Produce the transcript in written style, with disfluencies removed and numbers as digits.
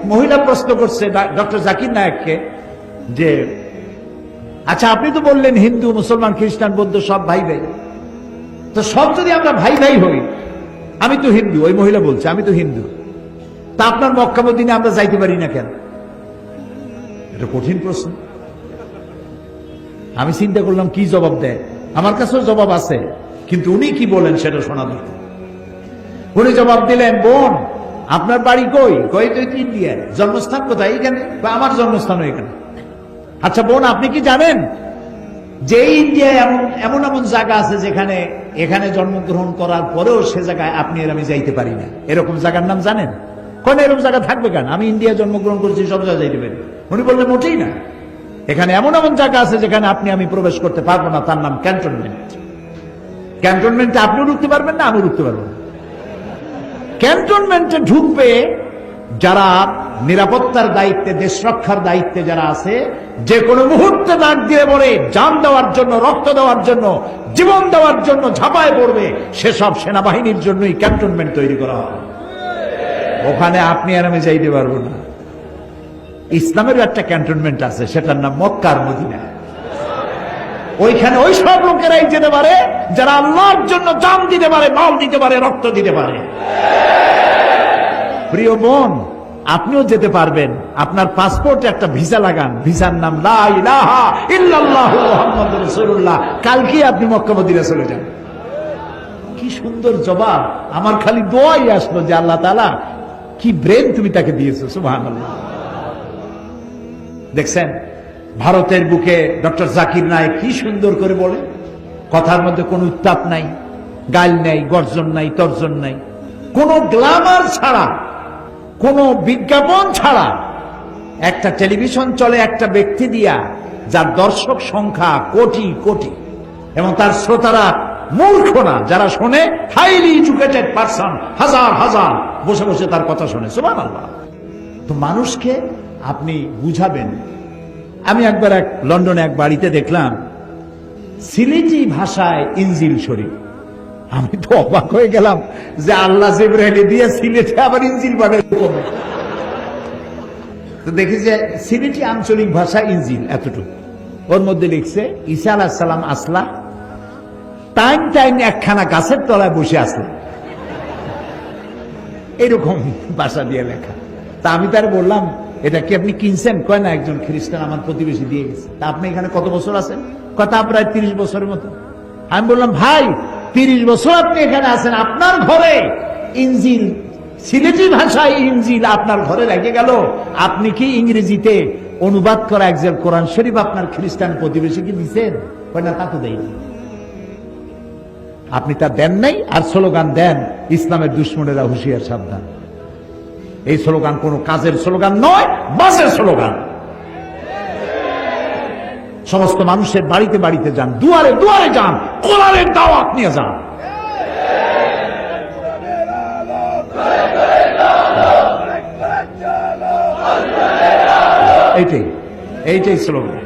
এক মহিলা প্রশ্ন করছে ডক্টর জাকির নায়েককে যে আচ্ছা আপনি তো বললেন হিন্দু মুসলমান খ্রিস্টান বৌদ্ধ সব ভাই ভাই, তো সব যদি আমরা ভাই ভাই হই, আমি তো হিন্দু, ওই মহিলা বলছে আমি তো হিন্দু, তা আপনার মক্কা মদিনে আমরা যাইতে পারি না কেন? এটা কঠিন প্রশ্ন। আমি চিন্তা করলাম কি জবাব দেয়। আমার কাছেও জবাব আছে, কিন্তু উনি কি বলেন সেটা শোনা দরকার। উনি জবাব দিলেন, বোন আপনার বাড়ি কই? কই তো ইন্ডিয়া। জন্মস্থান কোথায়? এখানে। আমার জন্মস্থানও এখানে। আচ্ছা বোন আপনি কি জানেন যে ইন্ডিয়ায় এমন এমন জায়গা আছে যেখানে এখানে জন্মগ্রহণ করার পরেও সে জায়গায় আপনি আর আমি যাইতে পারি না, এরকম জায়গার নাম জানেন? কোন এরকম জায়গা থাকবে কেন? আমি ইন্ডিয়া জন্মগ্রহণ করেছি, সব জায়গায় যাইতে পারি। উনি বললেন মোটেই না, এখানে এমন এমন জায়গা আছে যেখানে আপনি আমি প্রবেশ করতে পারবো না, তার নাম ক্যান্টনমেন্ট। ক্যান্টনমেন্টে আপনিও ঢুকতে পারবেন না, আমিও ঢুকতে পারবো না। ক্যান্টনমেন্টে ঢুকবে যারা নিরাপত্তার দায়িত্বে, দেশ রক্ষার দায়িত্বে যারা আছে, যে কোনো মুহূর্তে ডাক দিয়ে বলে জান দেওয়ার জন্য, রক্ত দেওয়ার জন্য, জীবন দেওয়ার জন্য ঝাঁপায় পড়বে, সেসব সেনাবাহিনীর জন্যই ক্যান্টনমেন্ট তৈরি করা হয়। ওখানে আপনি আর আমি যাইতে পারবো না। ইসলামেরও একটা ক্যান্টনমেন্ট আছে, সেটার নাম মক্কার মদিনা। ওইখানে ওই সব লোকেরাই যেতে পারে যারা আল্লাহর জন্য জান দিতে পারে, মাল দিতে পারে, রক্ত দিতে পারে। প্রিয় বোন, আপনিও যেতে পারবেন। আপনার পাসপোর্টে একটা ভিসা লাগান, ভিসার নাম লা ইলাহা ইল্লাল্লাহু মুহাম্মাদুর রাসূলুল্লাহ। কালকে আপনি মক্কা মদিনা চলে যান। কি সুন্দর জবাব! আমার খালি দোয়াই আসলো যে আল্লাহ তাআলা কি ব্রেন তুমি তাকে দিয়েছো, সুবহানাল্লাহ। দেখছেন ভারতের বুকে ডক্টর জাকির নায়েক কি সুন্দর করে বলে, কথার মধ্যে কোনো উত্তাপ নাই, গাল নাই, গর্জন নাই, তর্জন নাই, কোনো গ্ল্যামার ছাড়া, কোনো বিজ্ঞাপন ছাড়া। একটা টেলিভিশন চলে একটা ব্যক্তি দিয়া, যার দর্শক সংখ্যা কোটি কোটি, এবং তার শ্রোতারা মূর্খ না, যারা শোনে হাইলি এডুকেটেড পারসন, হাজার হাজার বসে বসে তার কথা শোনে, সুবহানাল্লাহ। তো মানুষকে আপনি বুঝাবেন। আমি একবার লন্ডনে এক বাড়িতে দেখলাম সিলেটি ভাষায় ইনজিল শরীফ। আমি তো অবাক হয়ে গেলাম যে আল্লাহ জিবরাইল দিয়ে সিলেটে আবার ইনজিল বানায়। তো দেখি যে সিলেটি আঞ্চলিক ভাষা ইনজিল এতটুকু, ওর মধ্যে লিখছে ঈসা আলাইহিস সালাম আসলা, টাইম টাইম একখানা গাছের তলায় বসে আসলো, এরকম ভাষা দিয়ে লেখা। তা আমি তার বললাম এটা কি আপনি কিনছেন? কয় না, একজন খ্রিস্টান আমার প্রতিবেশী দিয়ে গেছে। তা আপনি এখানে কত বছর আছেন? কথা প্রায় 30 বছরের মতো। আমি বললাম ভাই 30 বছর আপনি এখানে আছেন, আপনার ঘরে ইনজিল, সিলেটি ভাষায় ইনজিল আপনার ঘরে রেখে গেল, আপনি কি ইংরেজিতে অনুবাদ করা একজন কোরআন শরীফ আপনার খ্রিস্টান প্রতিবেশীকে দিচ্ছেন? কয় না, তা তো দেয়নি। আপনি তা দেন নাই, আর স্লোগান দেন ইসলামের দুশ্মনেরা হুঁশিয়ার, সাবধান। এই স্লোগান কোন কাজের স্লোগান নয়, বাসের স্লোগান। সমস্ত মানুষের বাড়িতে বাড়িতে যান, দুয়ারে দুয়ারে যান, কোরআনের দাওয়াত নিয়ে যান। এইটাই স্লোগান।